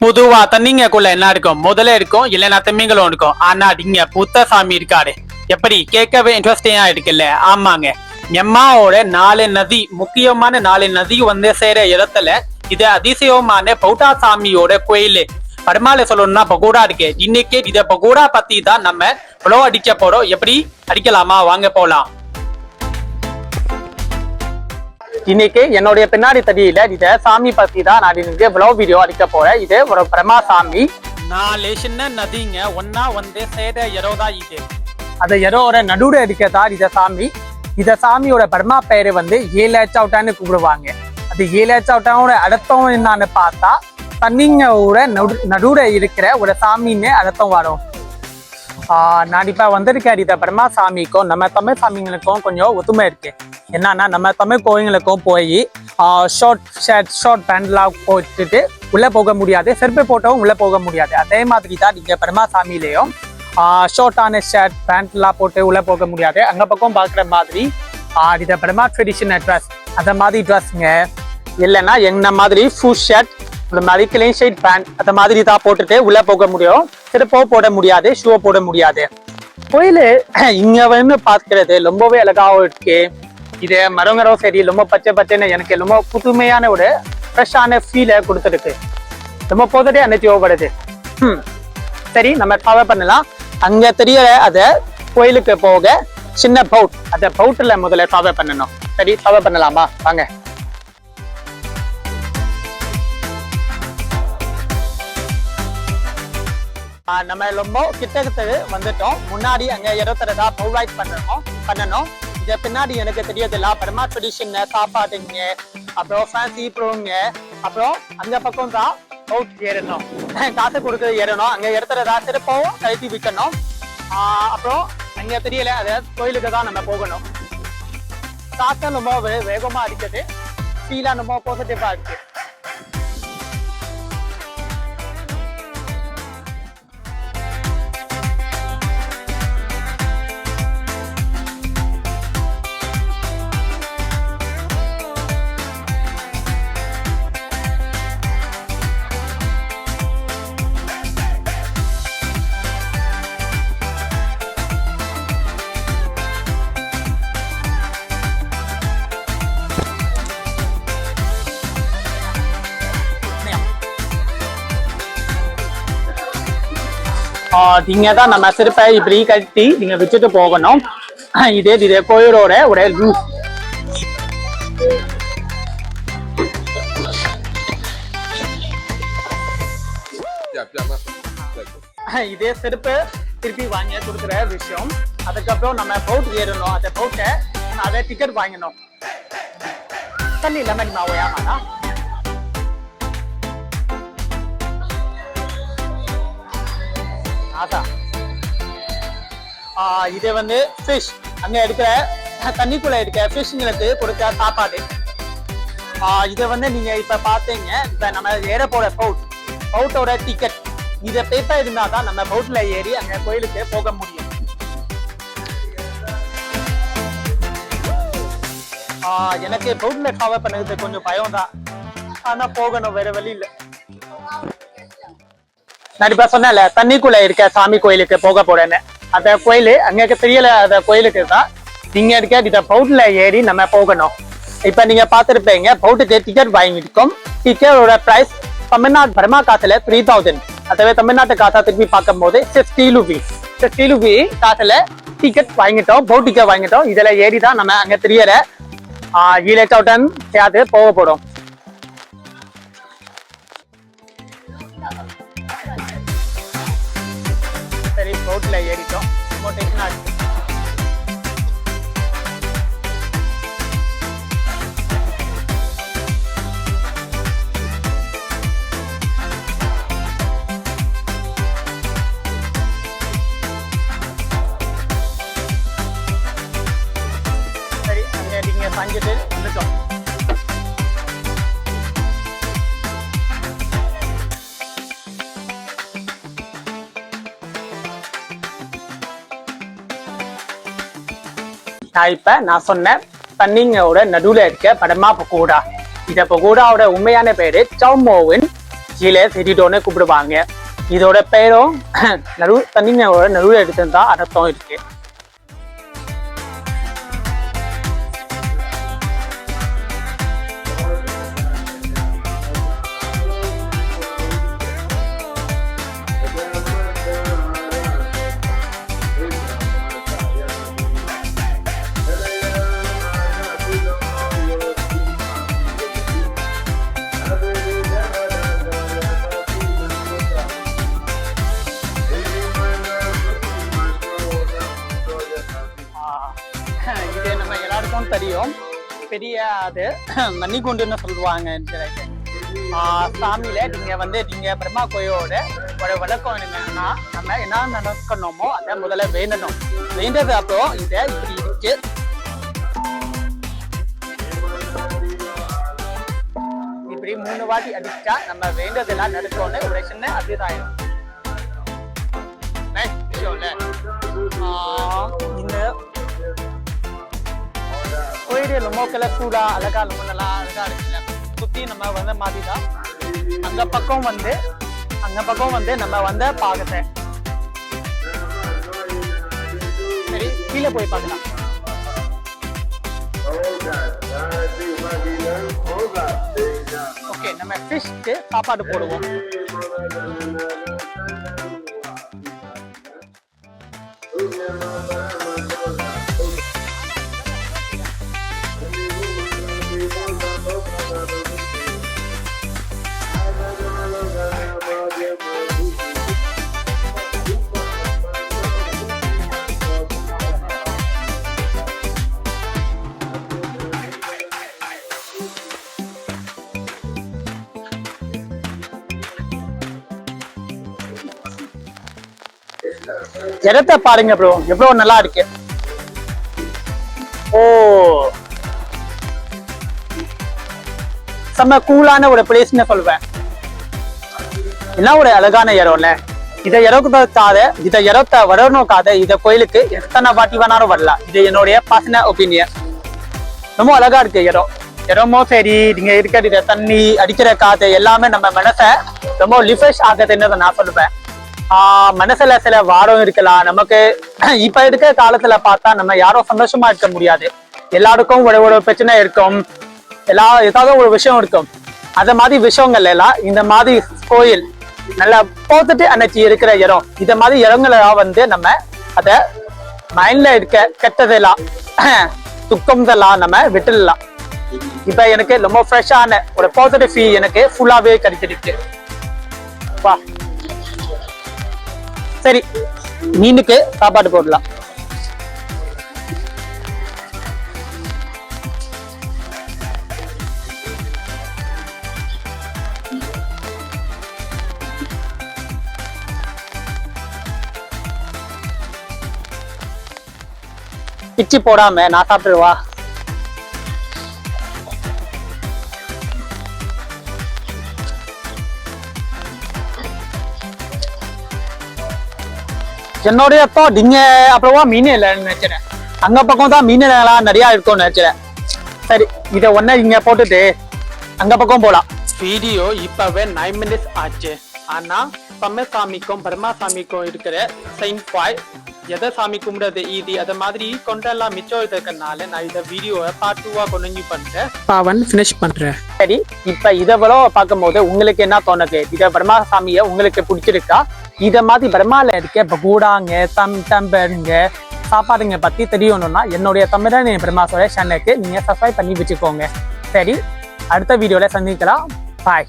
பொதுவா தண்ணிங்கக்குள்ள என்ன இருக்கும்? முதல்ல இருக்கும், இல்லைன்னா திமிங்களும் இருக்கும். ஆனா இங்க புத்த சாமி இருக்காரு. எப்படி கேட்கவே இன்ட்ரெஸ்டிங்கா இருக்குல்ல? ஆமாங்க, எம்மாவோட 4 நதி, முக்கியமான 4 நதி வந்து சேர இடத்துல இது அதிசயமான பௌட்டா சாமியோட கோயில். பரமால சொல்லணும்னா பகோடா இருக்கு. இன்னைக்கு இத பகோடா பத்தி தான் நம்ம ப்ளோ அடிக்க போறோம். எப்படி அடிக்கலாமா? வாங்க போலாம். இன்னைக்கு என்னுடைய பின்னாடி தடியில இத சாமி பத்தி தான் நான் இன்னைக்கு வ்ளாக் வீடியோ அடிக்க போறேன். இது ஒரு பிரமா சாமி. 4 சின்ன நதிங்க ஒன்னா வந்து சேர எரோதா இது. அந்த எரோட நடுவுல இருக்கதா இத சாமி. இத சாமியோட பிரமா பேரு வந்து ஏலேச்சவுட்டான்னு கூப்பிடுவாங்க. அது ஏலேச்சவுட்டாவோட அர்த்தம் என்னன்னு பார்த்தா தண்ணிங்கோட நடுவுல இருக்கிற ஒரு சாமின்னு அர்த்தம் வரும். நான் இப்ப வந்திருக்கேன். இத பிரமா சாமிக்கும் நம்ம தமிழ் சாமிங்களுக்கும் கொஞ்சம் ஒத்துமை இருக்கு. என்னன்னா நம்ம தமிழ் கோயிலுக்கும் போய் ஷார்ட் பேண்ட்லாம் போட்டுட்டு உள்ள போக முடியாது, செருப்பு போட்டவும் உள்ள போக முடியாது. அதே மாதிரி தான் இங்க பிரமா சாமியிலையும் ஷார்ட்டான ஷர்ட் பேண்ட்லாம் போட்டு உள்ள போக முடியாது. அங்க பக்கம் பாக்குற மாதிரி இத பிரமா ட்ரெடிஷனல் ட்ரெஸ் அந்த மாதிரி ட்ரெஸ்ங்க, இல்லைன்னா என்ன மாதிரி ஃபுல் ஷர்ட் இந்த மாதிரி கிளீன் ஷர்ட் பேண்ட் அந்த மாதிரி தான் போட்டுட்டு உள்ள போக முடியும். செருப்போ போட முடியாது, ஷூ போட முடியாது. கோயில் இங்க வந்து பார்க்கிறது ரொம்பவே அழகாவும் இருக்கு. இது மரங்களும் சரி ரொம்ப பச்சை பச்சைன்னு எனக்கு ரொம்ப புதுமையான ஒரு ஃப்ரெஷ்ஷான ஃபீலை கொடுத்துருக்கு. ரொம்ப போதே அனுப்பிப்படுது. சரி, நம்ம கவர் பண்ணலாம். அங்க தெரியல அத கோயிலுக்கு போக சின்ன பவுட், அந்த பவுட்ல முதல்ல கவர் பண்ணணும். சரி, கவர் பண்ணலாமா? வாங்க. நம்ம ரொம்ப கிட்டத்துக்கு வந்துட்டோம். முன்னாடி அங்க இடத்துலதா ப்ரொவைட் பண்ணணும். இத பின்னாடி எனக்கு தெரியதில்ல பரமா ட்ரெடிஷன் சாப்பாடுங்க, அப்புறம் ஃபேன்சி ப்ரோங்க, அப்புறம் அந்த பக்கம் தான் அவுட் ஏறணும், காசு கொடுத்து ஏறணும். அங்க இடத்துலதா திருப்பவும் கழட்டி விற்கணும். அப்புறம் அங்க தெரியல அத கோயிலுக்கு தான் நம்ம போகணும். காசு ரொம்ப வேகமா அடிக்குது, ஃபீலா ரொம்ப பாசிட்டிவா இருக்கு. நீங்க தான் நம்ம செருப்பை இப்படி கட்டி நீங்க வச்சுட்டு போகணும். இதே கோயிலோட ஒரு ரூஃப். இதே செருப்பு திருப்பி வாங்கி கொடுக்குற விஷயம். அதுக்கப்புறம் நம்ம பவுட் ஏறணும். அந்த பவுட்டை அதை டிக்கெட் வாங்கணும். தண்ணி இல்லாம நீங்க ஓயாமாடா. இது வந்து ஃபிஷ், அங்க இருக்கிற தண்ணிக்குள்ள இருக்க ஃபிஷ்ங்களுக்கு கொடுக்க சாப்பாடு. இதை வந்து நீங்க இப்ப பாத்தீங்க. இப்ப நம்ம ஏற போற பவுட்டோட டிக்கெட், இத பேப்பர் இருந்தாதான் நம்ம பவுட்ல ஏறி அங்க கோயிலுக்கு போக முடியும். எனக்கு பவுட்ல கவர் பண்ணது கொஞ்சம் பயம் தான், ஆனா போகணும், வேற வழி இல்லை. நான் இப்ப சொன்னேன்ல தண்ணிக்குள்ள இருக்க சாமி கோயிலுக்கு போக போறேன்னு. அந்த கோயில் அங்க தெரியல. அந்த கோயிலுக்கு தான் நீங்க இருக்க இத பவுட்ல ஏறி நம்ம போகணும். இப்ப நீங்க பாத்துருப்பீங்க பவுட்டுக்கு டிக்கெட் வாங்கிருக்கோம். டிக்கெட்டோட பிரைஸ் தமிழ்நாடு பர்மா காசுல 3000. அதுவே தமிழ்நாட்டு காசா திருப்பி பார்க்கும் போது 50 ரூபி காசுல டிக்கெட் வாங்கிட்டோம், பவுட் டிக்கெட் வாங்கிட்டோம். இதுல ஏறிதான் நம்ம அங்க தெரியல ஈலேச்சவுட்டன் சேர்த்து போக போறோம். சரி, போட்ல ஏறிட்டோம். சரி, அங்க நீங்க சாஞ்சிட்டு வந்துட்டோம். நான் சொன்ன தண்ணிங்கோட நடுவுல இருக்க படமா பகோடா. இந்த பகோடாவோட உண்மையான பேரு சௌமோவின் கீழே செடிட்டோன்னு கூப்பிடுவாங்க. இதோட பேரும் தண்ணியோட நடுவில் எடுத்துருந்தா அர்த்தம் இருக்கு. இது நம்ம எல்லாருக்கும் தெரியும். பெரிய அது மணிகுண்டுன்னு சொல்லுவாங்க. சாமியில நீங்க பிரம்மா கோயிலோட ஒரு வழக்கம் என்னன்னா, நம்ம என்ன நடக்கணுமோ அதை முதல்ல வேண்டணும். வேண்டது அப்புறம் இதை இப்படி இருக்கு இப்படி 3 வாட்டி அடிச்சா நம்ம வேண்டதெல்லாம் நடக்கும்னு ஒரு சின்ன அபிப்பிராயம். இந்த கோயிலே ரொம்ப கலர்ஃபுல்லா அழகா ரொம்ப நல்லா அழகா இருக்குல்ல. சுத்தி நம்ம மாதிரிதான் அங்க பக்கம் நம்ம பாக்கத்தை. சரி, கீழே போய் பார்க்கலாம். ஓகே, நம்ம ஃபிஷ்க்கு சாப்பாடு போடுவோம். இடத்த பாருங்க ப்ரோ, எவ்வளவு நல்லா இருக்கு. ஓ, செம்ம கூலான ஒரு பிளேஸ்ன்னு சொல்லுவேன். என்ன ஒரு அழகான இடம்ல. இதை இடத்த வரணுக்காத இத கோயிலுக்கு எத்தனை வாட்டி வேணாலும் வரலாம். இது என்னுடைய பர்சனல் ஒப்பீனியன். ரொம்ப அழகா இருக்கு இடமும் சரி, நீங்க இருக்கிற தண்ணி அடிக்கிற காத்து எல்லாமே நம்ம மனசை ரொம்ப ரிஃப்ரெஷ் ஆகுதுன்னு நான் சொல்லுவேன். மனசுல சில வாரம் இருக்கலாம். நமக்கு இப்ப இருக்கிற காலத்துல பார்த்தா நம்ம யாரும் சந்தோஷமா இருக்க முடியாது. எல்லாருக்கும் ஒரு பிரச்சனை இருக்கும், ஏதாவது ஒரு விஷயம் இருக்கும். அந்த மாதிரி விஷயங்கள் எல்லாம் இந்த மாதிரி கோயில் நல்லா போத்துட்டு அன்னைக்கு இருக்கிற இடம். இந்த மாதிரி இடங்களெல்லாம் நம்ம அத மைண்ட்ல இருக்க கெட்டதெல்லாம் துக்கம்தெல்லாம் நம்ம விட்டுடலாம். இப்ப எனக்கு ரொம்ப ஃப்ரெஷ்ஷான ஒரு பாசிட்டிவ் ஃபீல் எனக்கு ஃபுல்லாவே கிடைச்சிருக்கு. வா, சரி, மீனுக்கு சாப்பாடு போடலாம். பிச்சு போடாம நான் சாப்பிட்டுருவா. என்னுடைய தாட் இங்க அப்புறமா மீன் இல்லைன்னு நினைக்கிறேன். அங்க பக்கம் தான் மீன் எல்லாம் நிறைய இருக்கும்னு நினைக்கிறேன். சரி, இதை ஒன்ன இங்க போட்டுட்டு அங்க பக்கம் போலாம். வீடியோ இப்பவே 9 minutes ஆச்சு. ஆனா பம்ம சாமிக்கும் பிரம்மா சாமிக்கும் இருக்கிற சைன் பாயிண்ட் எதை சாமி கும்பிடுறது ஈதி அதை மாதிரி கொண்டெல்லாம் மிச்சம் இருக்கிறதுனால நான் இந்த வீடியோவை பார்ட் 2-ஆ கொண்டு பண்றேன். பாவன் ஃபினிஷ் பண்றேன். சரி, இப்ப இதவளோ பார்க்கும்போது உங்களுக்கு என்ன தோணுது? இத பிரம்மா சாமிய உங்களுக்கு பிடிச்சிருக்கா? இத மாதிரி பிரம்மால இருக்க பகூடாங்க தம்பருங்க சாப்பாடுங்க பத்தி தெரியணும்னா என்னுடைய தமிழன் பிரம்மாசோட சேனலுக்கு நீங்க சப்ஸ்கிரைப் பண்ணி வச்சுக்கோங்க. சரி, அடுத்த வீடியோல சந்திக்கலாம். பாய்.